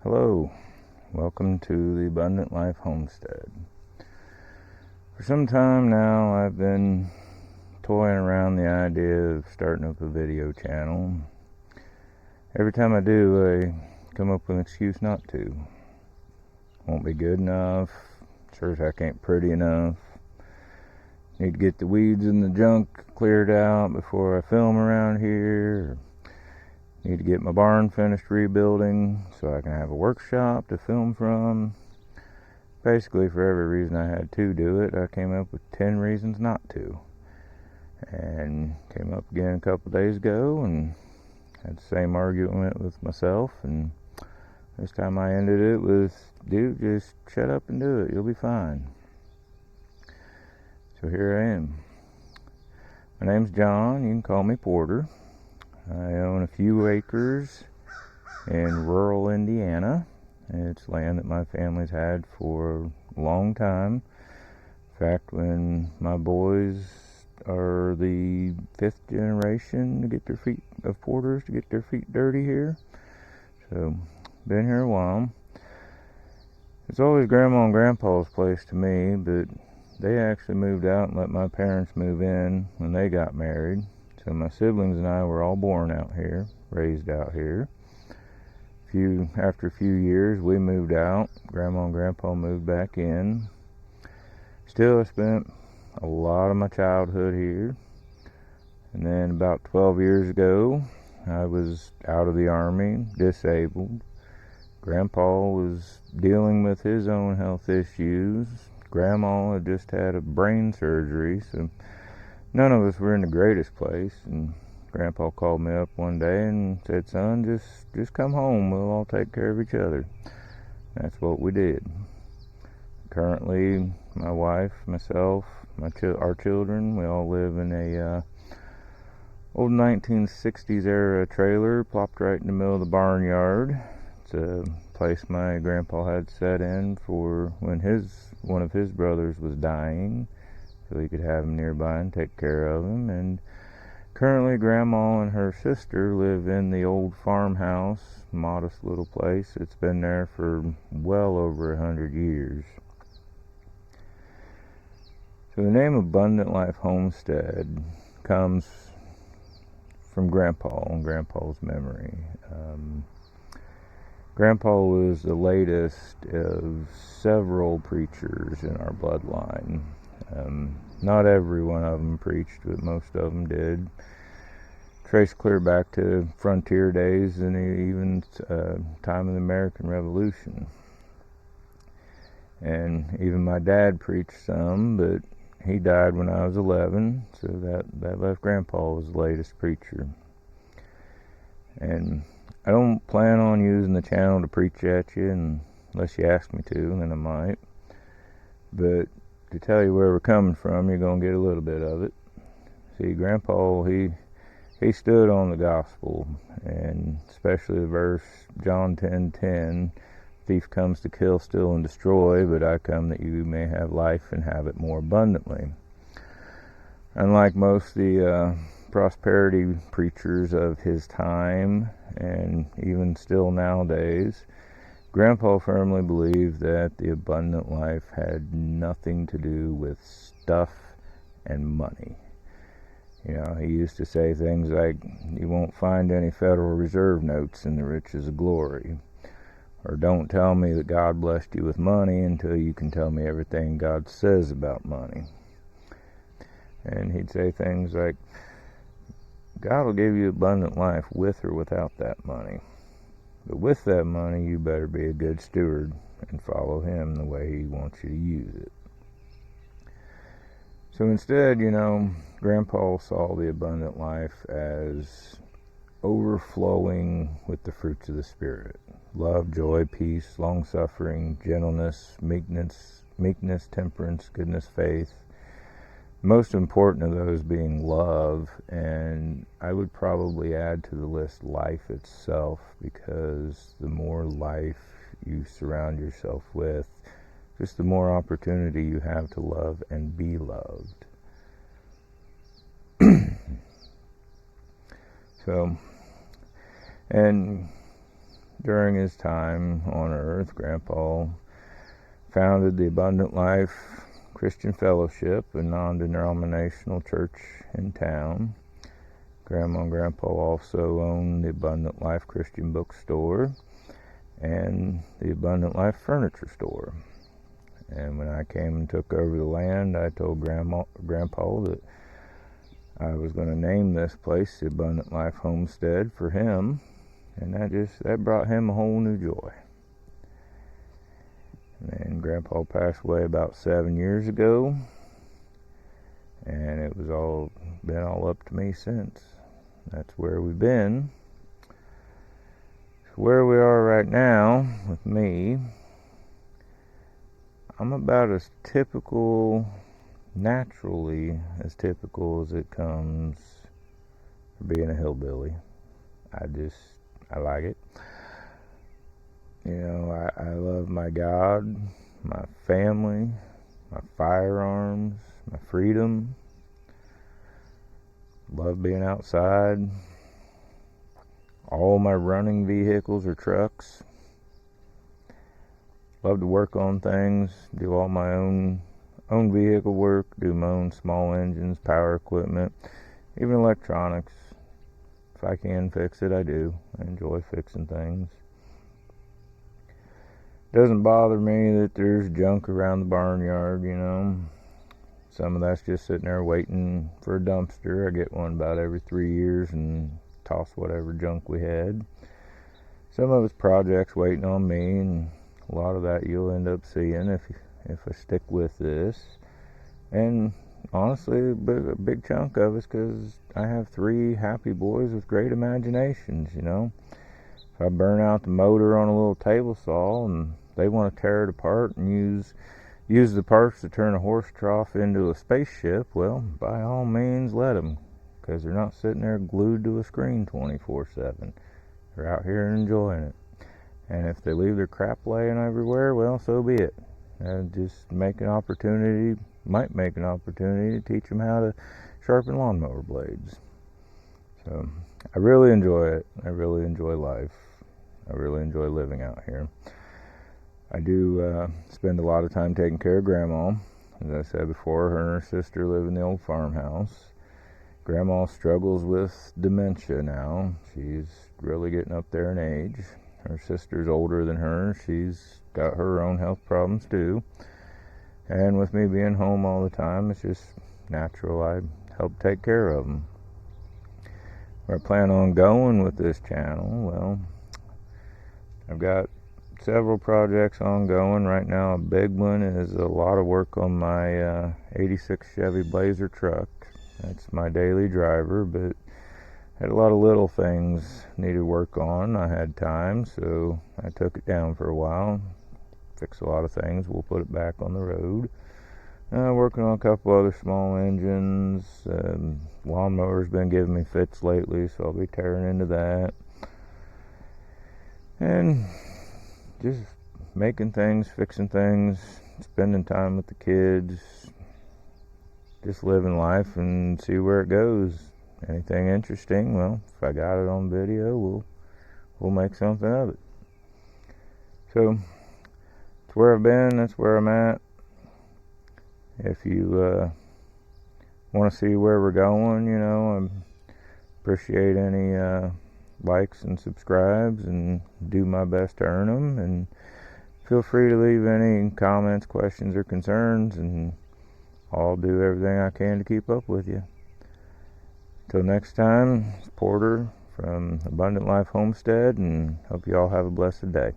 Hello, welcome to the Abundant Life Homestead. For some time now, I've been toying around the idea of starting up a video channel. Every time I do, I come up with an excuse not to. Won't be good enough, sure as heck ain't pretty enough. Need to get the weeds and the junk cleared out before I film around here. Need to get my barn finished rebuilding so I can have a workshop to film from. Basically, for every reason I had to do it, I came up with 10 reasons not to. And came up again a couple days ago and had the same argument with myself. And this time I ended it with, dude, just shut up and do it. You'll be fine. So here I am. My name's John. You can call me Porter. I own a few acres in rural Indiana. It's land that my family's had for a long time. In fact, when my boys are the 5th generation to get their feet of porters to get their feet dirty here. So, been here a while. It's always Grandma and Grandpa's place to me, but they actually moved out and let my parents move in when they got married. So my siblings and I were all born out here, raised out here. After a few years, we moved out. Grandma and Grandpa moved back in. Still, I spent a lot of my childhood here. And then about 12 years ago, I was out of the Army, disabled. Grandpa was dealing with his own health issues. Grandma had just had a brain surgery, so none of us were in the greatest place. And Grandpa called me up one day and said, son, just come home. We'll all take care of each other. That's what we did. Currently, my wife, myself, our children, we all live in a old 1960s era trailer plopped right in the middle of the barnyard. It's a place my grandpa had set in for when one of his brothers was dying, so he could have him nearby and take care of him. And currently, Grandma and her sister live in the old farmhouse, modest little place. It's been there for well over 100 years. So the name Abundant Life Homestead comes from Grandpa and Grandpa's memory. Grandpa was the latest of several preachers in our bloodline. Not every one of them preached, but most of them did. Trace clear back to frontier days and even time of the American Revolution. And even my dad preached some, but he died when I was 11, so that left Grandpa as the latest preacher. And I don't plan on using the channel to preach at you unless you ask me to, then I might. But to tell you where we're coming from, you're going to get a little bit of it. See, Grandpa, he stood on the gospel, and especially the verse John 10:10, thief comes to kill, steal, and destroy, but I come that you may have life and have it more abundantly. Unlike most of the prosperity preachers of his time, and even still nowadays, Grandpa firmly believed that the abundant life had nothing to do with stuff and money. You know, he used to say things like, you won't find any Federal Reserve notes in the riches of glory. Or don't tell me that God blessed you with money until you can tell me everything God says about money. And he'd say things like, God will give you abundant life with or without that money. But with that money, you better be a good steward and follow him the way he wants you to use it. So instead, Grandpa saw the abundant life as overflowing with the fruits of the Spirit. Love, joy, peace, long-suffering, gentleness, meekness, temperance, goodness, faith. Most important of those being love, and I would probably add to the list life itself, because the more life you surround yourself with, just the more opportunity you have to love and be loved. So, and during his time on earth, Grandpa founded the Abundant Life Christian Fellowship, a non-denominational church in town. Grandma and Grandpa also owned the Abundant Life Christian Bookstore and the Abundant Life Furniture Store. And when I came and took over the land, I told Grandpa that I was going to name this place the Abundant Life Homestead for him, and that brought him a whole new joy. And Grandpa passed away about 7 years ago, and it was been all up to me since. That's where we've been. So where we are right now with me, I'm about naturally as typical as it comes for being a hillbilly. I like it. I love my God, my family, my firearms, my freedom. Love being outside. All my running vehicles or trucks. Love to work on things, do all my own vehicle work, do my own small engines, power equipment, even electronics. If I can fix it, I do. I enjoy fixing things. Doesn't bother me that there's junk around the barnyard, Some of that's just sitting there waiting for a dumpster. I get one about every 3 years and toss whatever junk we had. Some of it's projects waiting on me, and a lot of that you'll end up seeing if I stick with this. And honestly, a big chunk of it's because I have 3 happy boys with great imaginations, If I burn out the motor on a little table saw and they want to tear it apart and use the parts to turn a horse trough into a spaceship, well, by all means, let them, because they're not sitting there glued to a screen 24/7. They're out here enjoying it. And if they leave their crap laying everywhere, well, so be it. Just might make an opportunity to teach them how to sharpen lawnmower blades. So I really enjoy it. I really enjoy life. I really enjoy living out here. I do spend a lot of time taking care of Grandma. As I said before, her and her sister live in the old farmhouse. Grandma struggles with dementia now. She's really getting up there in age. Her sister's older than her. She's got her own health problems too. And with me being home all the time, it's just natural I help take care of them. Where I plan on going with this channel, well, I've got several projects ongoing right now. A big one is a lot of work on my 86 Chevy Blazer truck. That's my daily driver, but had a lot of little things needed work on. I had time, so I took it down for a while. Fixed a lot of things. We'll put it back on the road. Working on a couple other small engines. Lawnmower's been giving me fits lately, so I'll be tearing into that. And just making things, fixing things, spending time with the kids. Just living life and see where it goes. Anything interesting, well, if I got it on video, we'll make something of it. So that's where I've been, that's where I'm at. If you want to see where we're going, I appreciate any likes and subscribes, and do my best to earn them. And feel free to leave any comments, questions, or concerns, and I'll do everything I can to keep up with you. Till next time, it's Porter from Abundant Life Homestead, and hope you all have a blessed day.